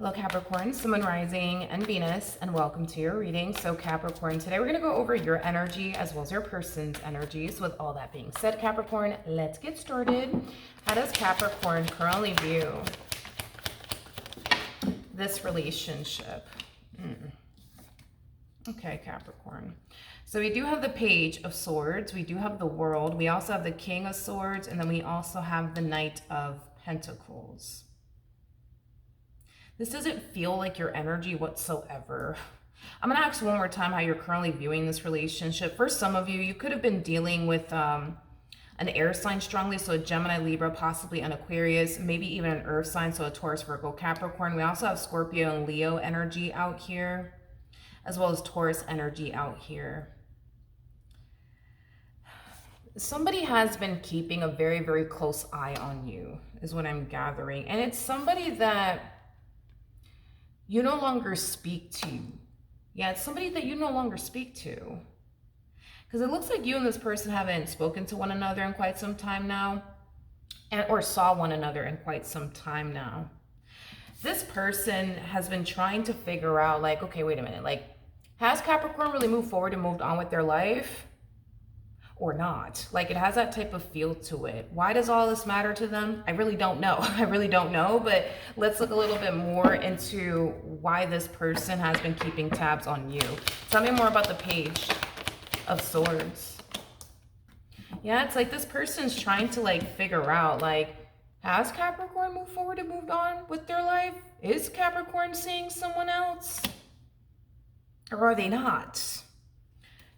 Hello Capricorn, Sun, Moon, Rising, and Venus, and welcome to your reading. So Capricorn, today we're going to go over your energy as well as your person's energies. With all that being said, Capricorn, let's get started. How does Capricorn currently view this relationship? Okay, Capricorn. So we do have the Page of Swords, we do have the World, we also have the King of Swords, and then we also have the Knight of Pentacles. This doesn't feel like your energy whatsoever. I'm going to ask one more time how you're currently viewing this relationship. For some of you, you could have been dealing with an air sign strongly, so a Gemini, Libra, possibly an Aquarius, maybe even an earth sign, so a Taurus, Virgo, Capricorn. We also have Scorpio and Leo energy out here, as well as Taurus energy out here. Somebody has been keeping a very, very close eye on you, is what I'm gathering. And it's somebody that you no longer speak to. Yeah, it's somebody that you no longer speak to. Because it looks like you and this person haven't spoken to one another in quite some time now, or saw one another in quite some time now. This person has been trying to figure out, like, okay, wait a minute, like, has Capricorn really moved forward and moved on with their life? Or not? Like, it has that type of feel to it. Why does all this matter to them? I really don't know. I really don't know, but let's look a little bit more into why this person has been keeping tabs on you. Tell me more about the Page of Swords. Yeah, it's like this person's trying to, like, figure out, like, has Capricorn moved forward and moved on with their life? Is Capricorn seeing someone else? Or are they not?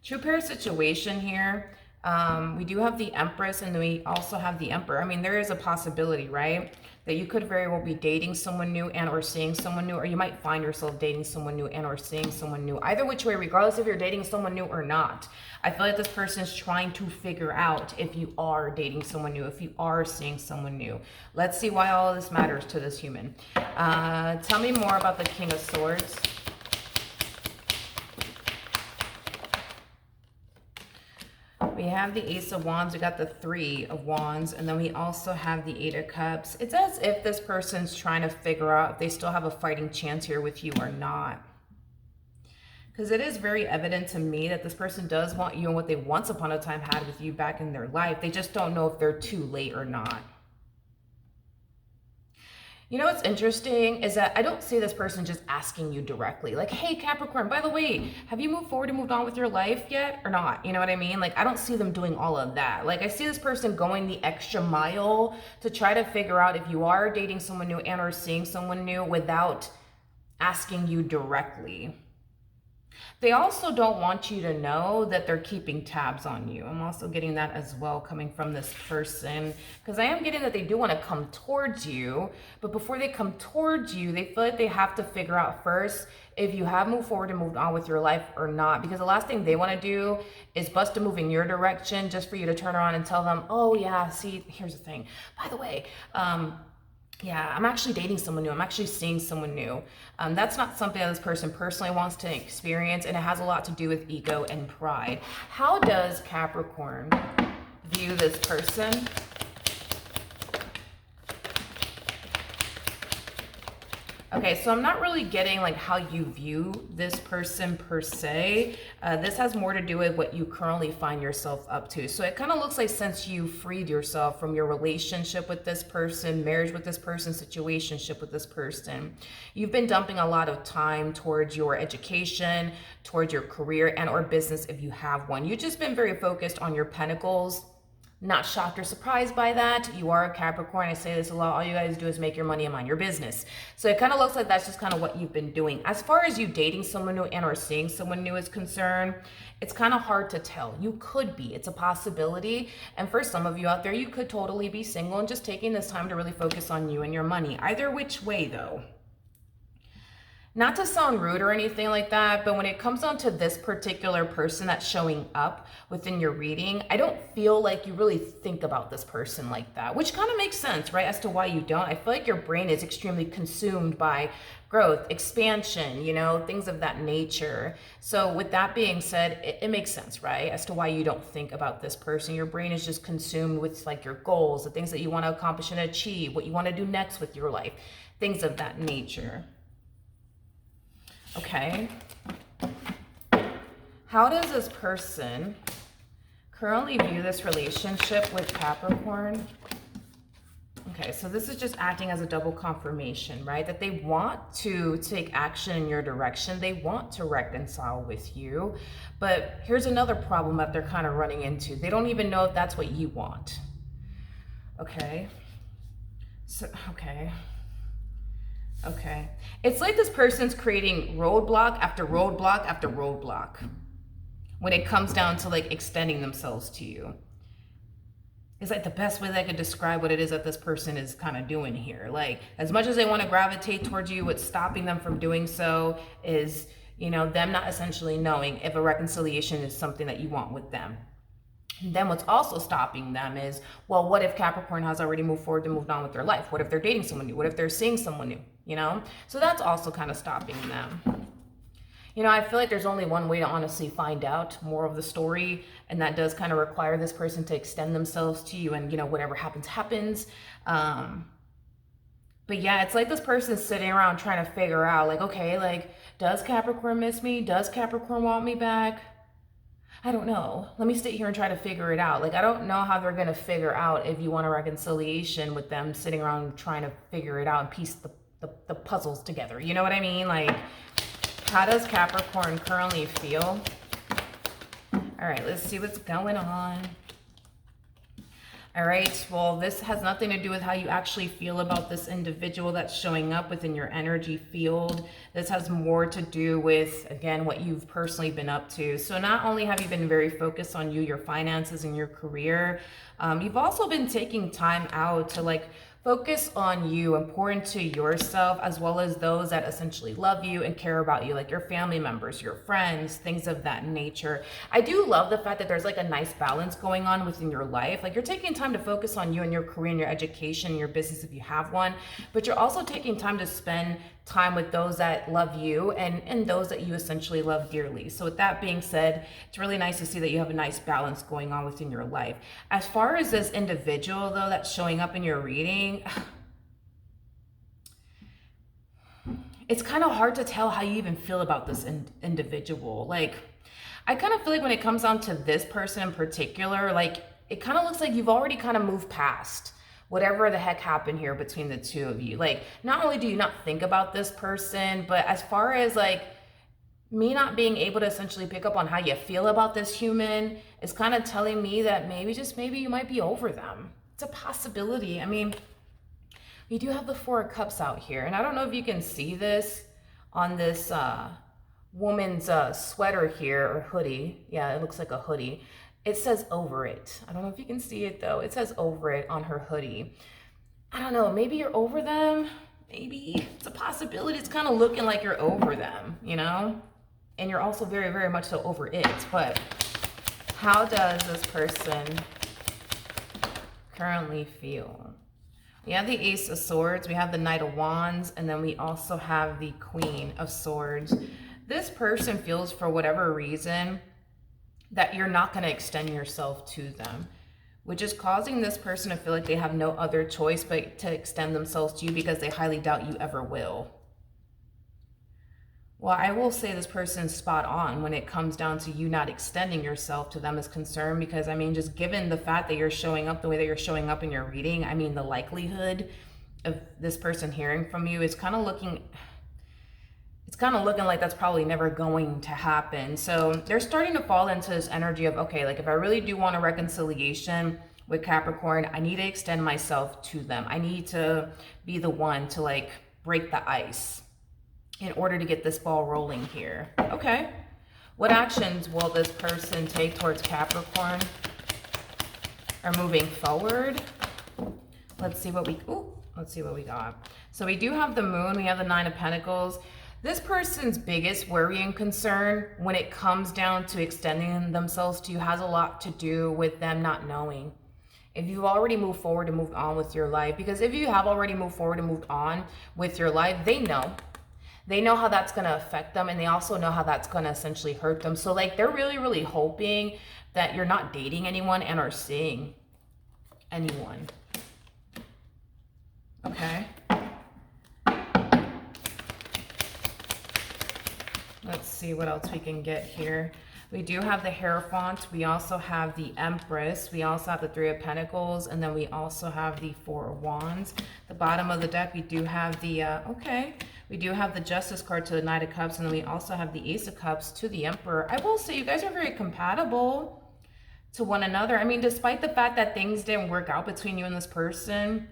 True pair situation here. We do have the Empress, and then we also have the Emperor. I mean, there is a possibility, right, that you could very well be dating someone new and or seeing someone new, or you might find yourself dating someone new and or seeing someone new. Either which way, regardless if you're dating someone new or not, I feel like this person is trying to figure out if you are dating someone new, if you are seeing someone new. Let's see why all of this matters to this human. Tell me more about the King of Swords. We have the Ace of Wands, we got the Three of Wands, and then we also have the Eight of Cups. It's as if this person's trying to figure out if they still have a fighting chance here with you or not. Because it is very evident to me that this person does want you and what they once upon a time had with you back in their life. They just don't know if they're too late or not. You know what's interesting is that I don't see this person just asking you directly, like, hey, Capricorn, by the way, have you moved forward and moved on with your life yet or not? You know what I mean? Like, I don't see them doing all of that. Like, I see this person going the extra mile to try to figure out if you are dating someone new and or seeing someone new without asking you directly. They also don't want you to know that they're keeping tabs on you. I'm also getting that as well coming from this person, because I am getting that they do want to come towards you, but before they come towards you, they feel like they have to figure out first if you have moved forward and moved on with your life or not, because the last thing they want to do is bust a move in your direction just for you to turn around and tell them, oh yeah, see, here's the thing, by the way, yeah, I'm actually dating someone new. I'm actually seeing someone new. That's not something that this person personally wants to experience, and it has a lot to do with ego and pride. How does Capricorn view this person? Okay, so I'm not really getting like how you view this person per se. This has more to do with what you currently find yourself up to. So it kind of looks like since you freed yourself from your relationship with this person, marriage with this person, situationship with this person, you've been dumping a lot of time towards your education, towards your career and or business if you have one. You've just been very focused on your pentacles. Not shocked or surprised by that. You are a Capricorn. I say this a lot. All you guys do is make your money and mind your business. So it kind of looks like that's just kind of what you've been doing. As far as you dating someone new and or seeing someone new is concerned, it's kind of hard to tell. You could be. It's a possibility. And for some of you out there, you could totally be single and just taking this time to really focus on you and your money. Either which way, though. Not to sound rude or anything like that, but when it comes down to this particular person that's showing up within your reading, I don't feel like you really think about this person like that, which kind of makes sense, right, as to why you don't. I feel like your brain is extremely consumed by growth, expansion, you know, things of that nature. So with that being said, it makes sense, right, as to why you don't think about this person. Your brain is just consumed with like your goals, the things that you want to accomplish and achieve, what you want to do next with your life, things of that nature. Okay. How does this person currently view this relationship with Capricorn? Okay, so this is just acting as a double confirmation, right? That they want to take action in your direction. They want to reconcile with you. But here's another problem that they're kind of running into. They don't even know if that's what you want. Okay. So, okay. Okay. It's like this person's creating roadblock after roadblock after roadblock when it comes down to like extending themselves to you. It's like the best way that I could describe what it is that this person is kind of doing here. Like, as much as they want to gravitate towards you, what's stopping them from doing so is, you know, them not essentially knowing if a reconciliation is something that you want with them. And then what's also stopping them is, well, what if Capricorn has already moved forward and moved on with their life? What if they're dating someone new? What if they're seeing someone new? You know? So that's also kind of stopping them. You know, I feel like there's only one way to honestly find out more of the story, and that does kind of require this person to extend themselves to you, and, you know, whatever happens, happens. But yeah, it's like this person's sitting around trying to figure out, like, okay, like, does Capricorn miss me? Does Capricorn want me back? I don't know. Let me sit here and try to figure it out. Like, I don't know how they're going to figure out if you want a reconciliation with them sitting around trying to figure it out and piece the puzzles together. You know what I mean? Like, how does Capricorn currently feel? All right, let's see what's going on. All right, well, this has nothing to do with how you actually feel about this individual that's showing up within your energy field. This has more to do with, again, what you've personally been up to. So not only have you been very focused on you, your finances, and your career, you've also been taking time out to like focus on you and pour into yourself, as well as those that essentially love you and care about you, like your family members, your friends, things of that nature. I do love the fact that there's like a nice balance going on within your life. Like, you're taking time to focus on you and your career and your education, your business if you have one, but you're also taking time to spend time with those that love you and those that you essentially love dearly. So with that being said, it's really nice to see that you have a nice balance going on within your life. As far as this individual though that's showing up in your reading, it's kind of hard to tell how you even feel about this individual. Like, I kind of feel like when it comes down to this person in particular, like, it kind of looks like you've already kind of moved past whatever the heck happened here between the two of you. Like, not only do you not think about this person, but as far as like me not being able to essentially pick up on how you feel about this human is kind of telling me that maybe, just maybe, you might be over them. It's a possibility. I mean, we do have the Four of Cups out here, and I don't know if you can see this on this woman's sweater here, or hoodie. Yeah, it looks like a hoodie. It says over it. I don't know if you can see it though. It says over it on her hoodie. I don't know, maybe you're over them. Maybe it's a possibility. It's kind of looking like you're over them, you know? And you're also very, very much so over it. But how does this person currently feel? We have the Ace of Swords, we have the Knight of Wands, and then we also have the Queen of Swords. This person feels, for whatever reason, that you're not going to extend yourself to them, which is causing this person to feel like they have no other choice but to extend themselves to you, because they highly doubt you ever will. Well, I will say this person's spot on when it comes down to you not extending yourself to them is concerned, because, I mean, just given the fact that you're showing up the way that you're showing up in your reading, I mean, the likelihood of this person hearing from you is kind of looking... it's kind of looking like that's probably never going to happen. So they're starting to fall into this energy of, okay, like, if I really do want a reconciliation with Capricorn, I need to extend myself to them. I need to be the one to like break the ice in order to get this ball rolling here. Okay. What actions will this person take towards Capricorn or moving forward? Let's see what we got. So we do have the Moon. We have the Nine of Pentacles. This person's biggest worry and concern when it comes down to extending themselves to you has a lot to do with them not knowing if you've already moved forward and moved on with your life. Because if you have already moved forward and moved on with your life, they know. They know how that's going to affect them, and they also know how that's going to essentially hurt them. So like, they're really, really hoping that you're not dating anyone and are seeing anyone. Okay. Let's see what else we can get here. We do have the Hierophant. We also have the Empress. We also have the Three of Pentacles. And then we also have the Four of Wands. The bottom of the deck, we do have the, we do have the Justice card to the Knight of Cups. And then we also have the Ace of Cups to the Emperor. I will say you guys are very compatible to one another. I mean, despite the fact that things didn't work out between you and this person,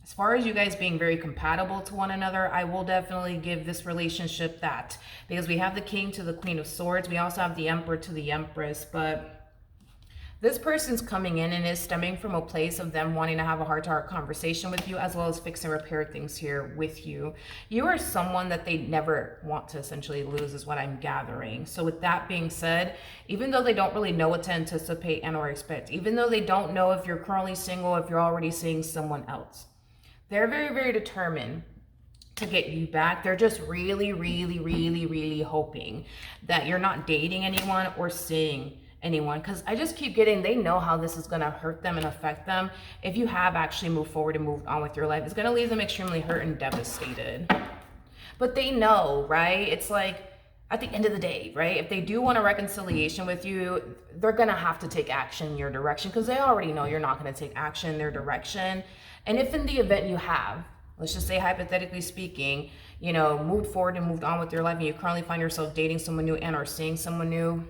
as far as you guys being very compatible to one another, I will definitely give this relationship that. Because we have the King to the Queen of Swords. We also have the Emperor to the Empress. But this person's coming in and is stemming from a place of them wanting to have a heart-to-heart conversation with you, as well as fix and repair things here with you. You are someone that they never want to essentially lose, is what I'm gathering. So with that being said, even though they don't really know what to anticipate and or expect, even though they don't know if you're currently single, if you're already seeing someone else, they're very, very determined to get you back. They're just really, really, really, really hoping that you're not dating anyone or seeing anyone. Because I just keep getting, they know how this is going to hurt them and affect them. If you have actually moved forward and moved on with your life, it's going to leave them extremely hurt and devastated. But they know, right? It's like, at the end of the day, right? If they do want a reconciliation with you, they're going to have to take action in your direction, because they already know you're not going to take action in their direction. And if in the event you have, let's just say hypothetically speaking, you know, moved forward and moved on with your life, and you currently find yourself dating someone new and or seeing someone new,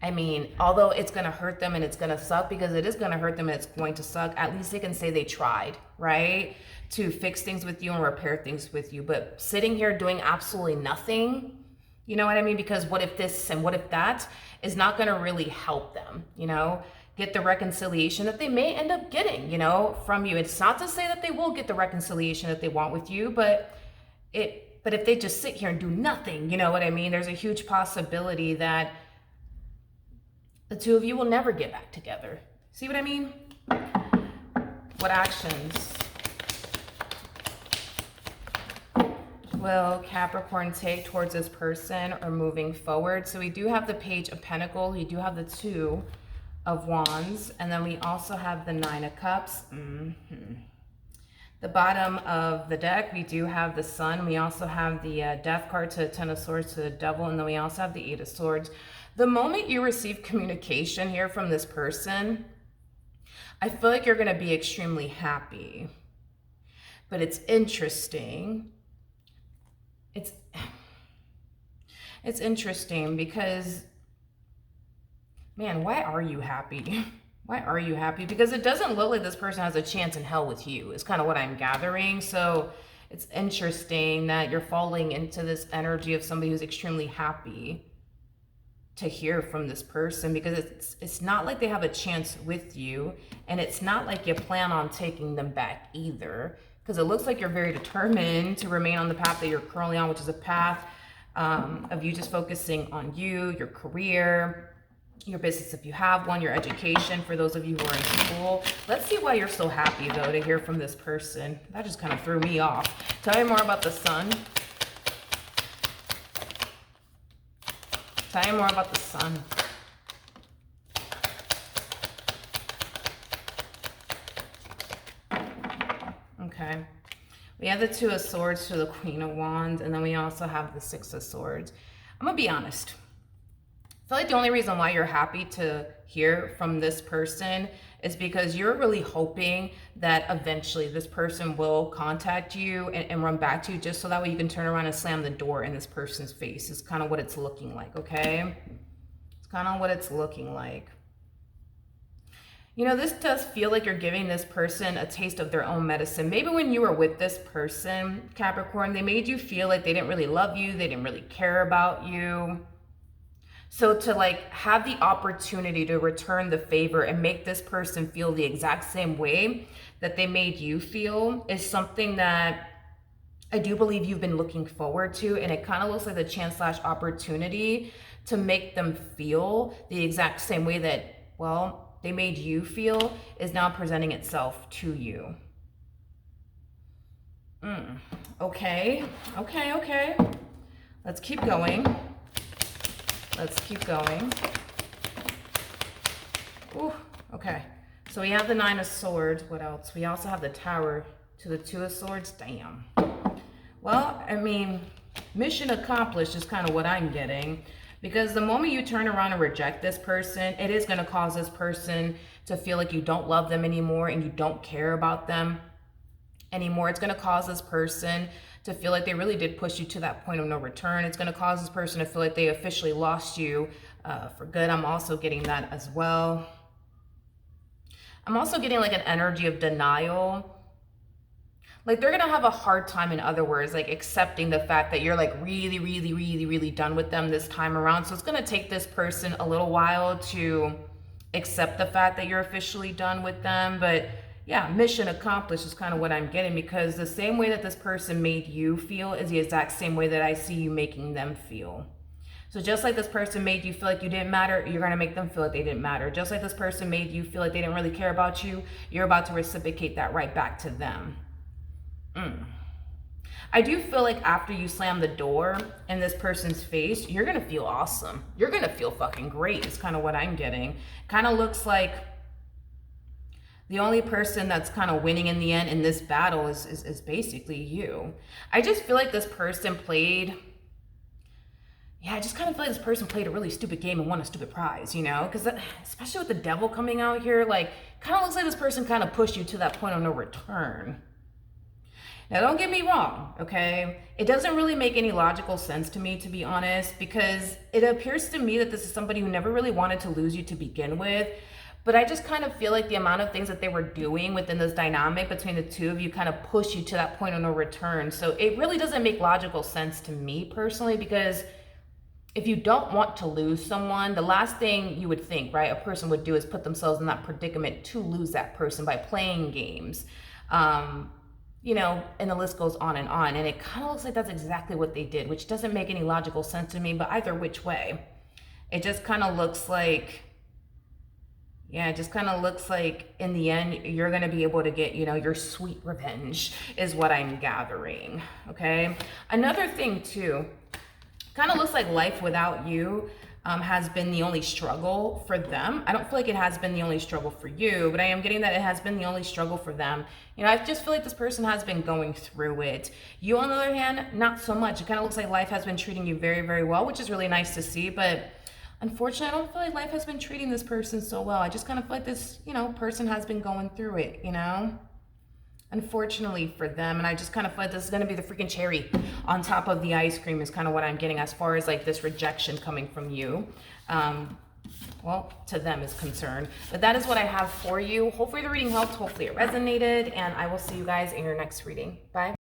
I mean, although it's going to hurt them and it's going to suck, because it is going to hurt them and it's going to suck, at least they can say they tried, right? To fix things with you and repair things with you. But sitting here doing absolutely nothing, you know what I mean? Because what if this and what if that is not going to really help them, you know? Get the reconciliation that they may end up getting, you know, from you. It's not to say that they will get the reconciliation that they want with you, but if they just sit here and do nothing, you know what I mean? There's a huge possibility that the two of you will never get back together. See what I mean? What actions will Capricorn take towards this person or moving forward? So we do have the Page of Pentacles. We do have the Two of Wands, and then we also have the Nine of Cups. The bottom of the deck, we do have the Sun. We also have the Death card to the Ten of Swords to the Devil, and then we also have the Eight of Swords. The moment you receive communication here from this person, I feel like you're going to be extremely happy. But it's interesting. It's interesting because, man, why are you happy? Why are you happy? Because it doesn't look like this person has a chance in hell with you, is kind of what I'm gathering. So it's interesting that you're falling into this energy of somebody who's extremely happy to hear from this person, because it's not like they have a chance with you, and it's not like you plan on taking them back either, because it looks like you're very determined to remain on the path that you're currently on, which is a path of you just focusing on you, your career, your business if you have one, your education for those of you who are in school. Let's see why you're so happy though to hear from this person. That just kind of threw me off. Tell me more about the Sun. Tell me more about the Sun. Okay. We have the Two of Swords to the Queen of Wands, and then we also have the Six of Swords. I'm going to be honest. I feel like the only reason why you're happy to hear from this person is because you're really hoping that eventually this person will contact you and run back to you, just so that way you can turn around and slam the door in this person's face. Is kind of what it's looking like, okay? It's kind of what it's looking like. You know, this does feel like you're giving this person a taste of their own medicine. Maybe when you were with this person, Capricorn, they made you feel like they didn't really love you, they didn't really care about you. So to like have the opportunity to return the favor and make this person feel the exact same way that they made you feel is something that I do believe you've been looking forward to. And it kind of looks like the chance / opportunity to make them feel the exact same way that, well, they made you feel is now presenting itself to you. Okay. Let's keep going. Let's keep going. Ooh, okay. So we have the Nine of Swords. What else? We also have the Tower to the Two of Swords. Damn. Well, I mean, mission accomplished is kind of what I'm getting. Because the moment you turn around and reject this person, it is going to cause this person to feel like you don't love them anymore and you don't care about them anymore. It's going to cause this person to feel like they really did push you to that point of no return. It's going to cause this person to feel like they officially lost you for good. I'm also getting that as well. I'm also getting like an energy of denial. Like they're gonna have a hard time, in other words, like accepting the fact that you're like really, really, really, really done with them this time around. So it's gonna take this person a little while to accept the fact that you're officially done with them. But yeah, mission accomplished is kind of what I'm getting, because the same way that this person made you feel is the exact same way that I see you making them feel. So just like this person made you feel like you didn't matter, you're going to make them feel like they didn't matter. Just like this person made you feel like they didn't really care about you, you're about to reciprocate that right back to them. I do feel like after you slam the door in this person's face, you're going to feel awesome. You're going to feel fucking great is kind of what I'm getting. Kind of looks like the only person that's kind of winning in the end in this battle is basically you. I just feel like this person played... Yeah, I just kind of feel like this person played a really stupid game and won a stupid prize, you know? Because especially with the devil coming out here, like, kind of looks like this person kind of pushed you to that point of no return. Now, don't get me wrong, okay? It doesn't really make any logical sense to me, to be honest, because it appears to me that this is somebody who never really wanted to lose you to begin with. But I just kind of feel like the amount of things that they were doing within this dynamic between the two of you kind of push you to that point of no return. So it really doesn't make logical sense to me personally, because if you don't want to lose someone, the last thing you would think, right, a person would do is put themselves in that predicament to lose that person by playing games. You know, and the list goes on. And it kind of looks like that's exactly what they did, which doesn't make any logical sense to me, but either which way, it just kind of looks like, yeah, it just kind of looks like in the end, you're going to be able to get, you know, your sweet revenge is what I'm gathering. Okay. Another thing too, kind of looks like life without you has been the only struggle for them. I don't feel like it has been the only struggle for you, but I am getting that it has been the only struggle for them. You know, I just feel like this person has been going through it. You, on the other hand, not so much. It kind of looks like life has been treating you very, very well, which is really nice to see. But unfortunately, I don't feel like life has been treating this person so well. I just kind of feel like this, you know, person has been going through it, you know? Unfortunately for them. And I just kind of feel like this is going to be the freaking cherry on top of the ice cream is kind of what I'm getting as far as like this rejection coming from you. Well, to them is concerned. But that is what I have for you. Hopefully the reading helped. Hopefully it resonated. And I will see you guys in your next reading. Bye.